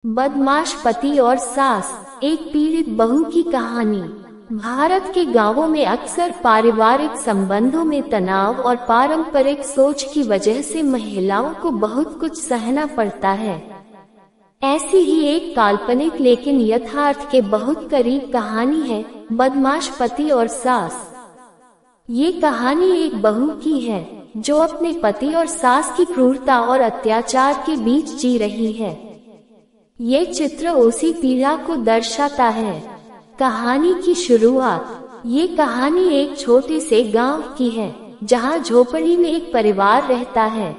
बदमाश पति और सास, एक पीड़ित बहू की कहानी। भारत के गांवों में अक्सर पारिवारिक संबंधों में तनाव और पारंपरिक सोच की वजह से महिलाओं को बहुत कुछ सहना पड़ता है। ऐसी ही एक काल्पनिक लेकिन यथार्थ के बहुत करीब कहानी है बदमाश पति और सास। ये कहानी एक बहू की है जो अपने पति और सास की क्रूरता और अत्याचार के बीच जी रही है। ये चित्र उसी पीड़ा को दर्शाता है। कहानी की शुरुआत। ये कहानी एक छोटे से गांव की है जहां झोपड़ी में एक परिवार रहता है।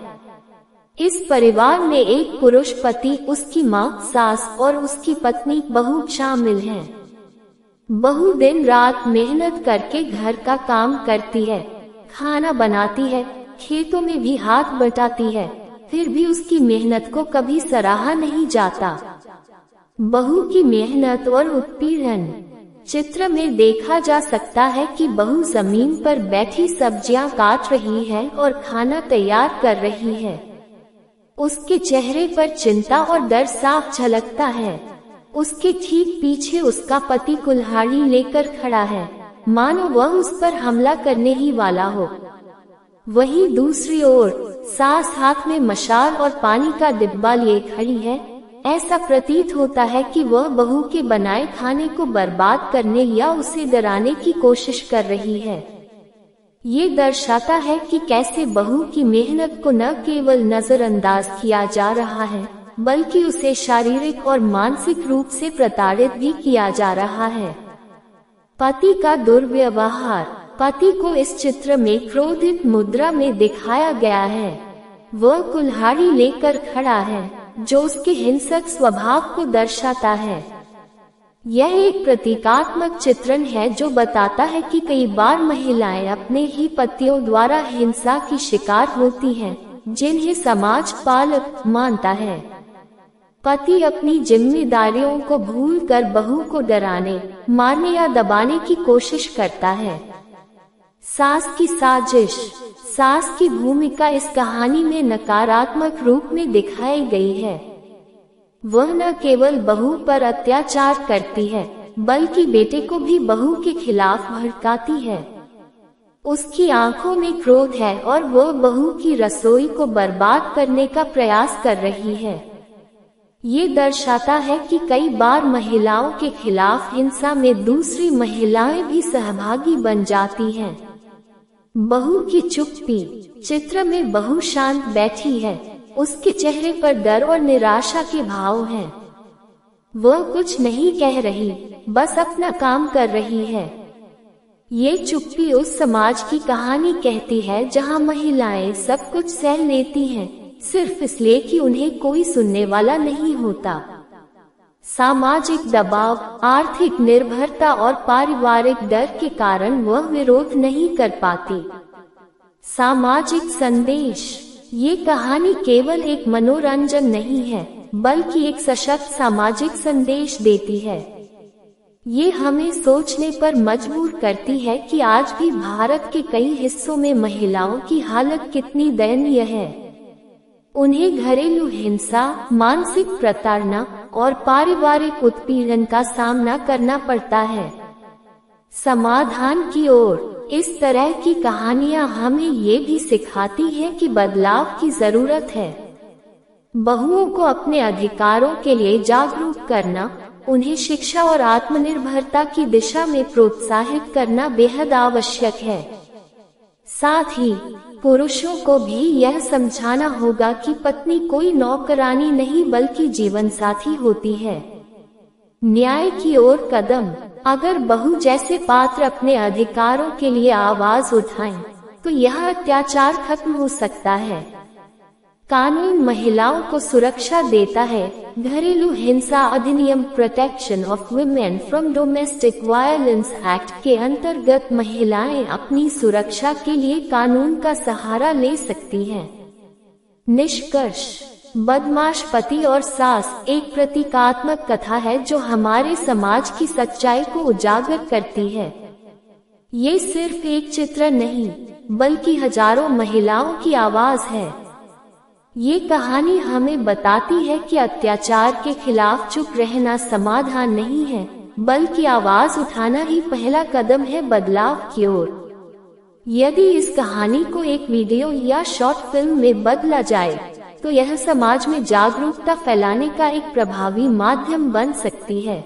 इस परिवार में एक पुरुष पति, उसकी माँ, सास और उसकी पत्नी बहू शामिल हैं। बहू दिन रात मेहनत करके घर का काम करती है, खाना बनाती है, खेतों में भी हाथ बटाती है, फिर भी उसकी मेहनत को कभी सराहा नहीं जाता। बहू की मेहनत और उत्पीड़न। चित्र में देखा जा सकता है कि बहू जमीन पर बैठी सब्जियां काट रही है और खाना तैयार कर रही है। उसके चेहरे पर चिंता और डर साफ झलकता है। उसके ठीक पीछे उसका पति कुल्हाड़ी लेकर खड़ा है, मानो वह उस पर हमला करने ही वाला हो। वहीं दूसरी ओर सास हाथ में मशाल और पानी का डिब्बा लिए खड़ी है। ऐसा प्रतीत होता है कि वह बहू के बनाए खाने को बर्बाद करने या उसे डराने की कोशिश कर रही है। ये दर्शाता है कि कैसे बहू की मेहनत को न केवल नजरअंदाज किया जा रहा है, बल्कि उसे शारीरिक और मानसिक रूप से प्रताड़ित भी किया जा रहा है। पति का दुर्व्यवहार। पति को इस चित्र में क्रोधित मुद्रा में दिखाया गया है। वह कुल्हाड़ी लेकर खड़ा है, जो उसके हिंसक स्वभाव को दर्शाता है। यह एक प्रतीकात्मक चित्रण है जो बताता है कि कई बार महिलाएं अपने ही पतियों द्वारा हिंसा की शिकार होती हैं, जिन्हें समाज पालक मानता है। पति अपनी जिम्मेदारियों को भूलकर बहू को डराने, मारने या दबाने की कोशिश करता है। सास की साजिश। सास की भूमिका इस कहानी में नकारात्मक रूप में दिखाई गई है। वह न केवल बहू पर अत्याचार करती है, बल्कि बेटे को भी बहू के खिलाफ भड़काती है। उसकी आंखों में क्रोध है और वह बहू की रसोई को बर्बाद करने का प्रयास कर रही है। ये दर्शाता है कि कई बार महिलाओं के खिलाफ हिंसा में दूसरी महिलाएं भी सहभागी बन जाती हैं। बहू की चुप्पी। चित्र में बहू शांत बैठी है, उसके चेहरे पर डर और निराशा के भाव हैं। वह कुछ नहीं कह रही, बस अपना काम कर रही है। ये चुप्पी उस समाज की कहानी कहती है जहां महिलाएं सब कुछ सह लेती हैं, सिर्फ इसलिए कि उन्हें कोई सुनने वाला नहीं होता। सामाजिक दबाव, आर्थिक निर्भरता और पारिवारिक डर के कारण वह विरोध नहीं कर पाती। सामाजिक संदेश। ये कहानी केवल एक मनोरंजन नहीं है, बल्कि एक सशक्त सामाजिक संदेश देती है। ये हमें सोचने पर मजबूर करती है कि आज भी भारत के कई हिस्सों में महिलाओं की हालत कितनी दयनीय है। उन्हें घरेलू हिंसा, मानसिक प्रताड़ना और पारिवारिक उत्पीड़न का सामना करना पड़ता है। समाधान की ओर। इस तरह की कहानियां हमें ये भी सिखाती हैं कि बदलाव की जरूरत है। बहुओं को अपने अधिकारों के लिए जागरूक करना, उन्हें शिक्षा और आत्मनिर्भरता की दिशा में प्रोत्साहित करना बेहद आवश्यक है। साथ ही पुरुषों को भी यह समझाना होगा कि पत्नी कोई नौकरानी नहीं बल्कि जीवन साथी होती है। न्याय की ओर कदम। अगर बहू जैसे पात्र अपने अधिकारों के लिए आवाज उठाएं, तो यह अत्याचार खत्म हो सकता है। कानून महिलाओं को सुरक्षा देता है। घरेलू हिंसा अधिनियम protection of women from domestic violence act के अंतर्गत महिलाएं अपनी सुरक्षा के लिए कानून का सहारा ले सकती हैं। निष्कर्ष। बदमाश पति और सास एक प्रतीकात्मक कथा है जो हमारे समाज की सच्चाई को उजागर करती है। ये सिर्फ एक चित्र नहीं, बल्कि हजारों महिलाओं की आवाज है। ये कहानी हमें बताती है कि अत्याचार के खिलाफ चुप रहना समाधान नहीं है, बल्कि आवाज उठाना ही पहला कदम है बदलाव की ओर। यदि इस कहानी को एक वीडियो या शॉर्ट फिल्म में बदला जाए, तो यह समाज में जागरूकता फैलाने का एक प्रभावी माध्यम बन सकती है।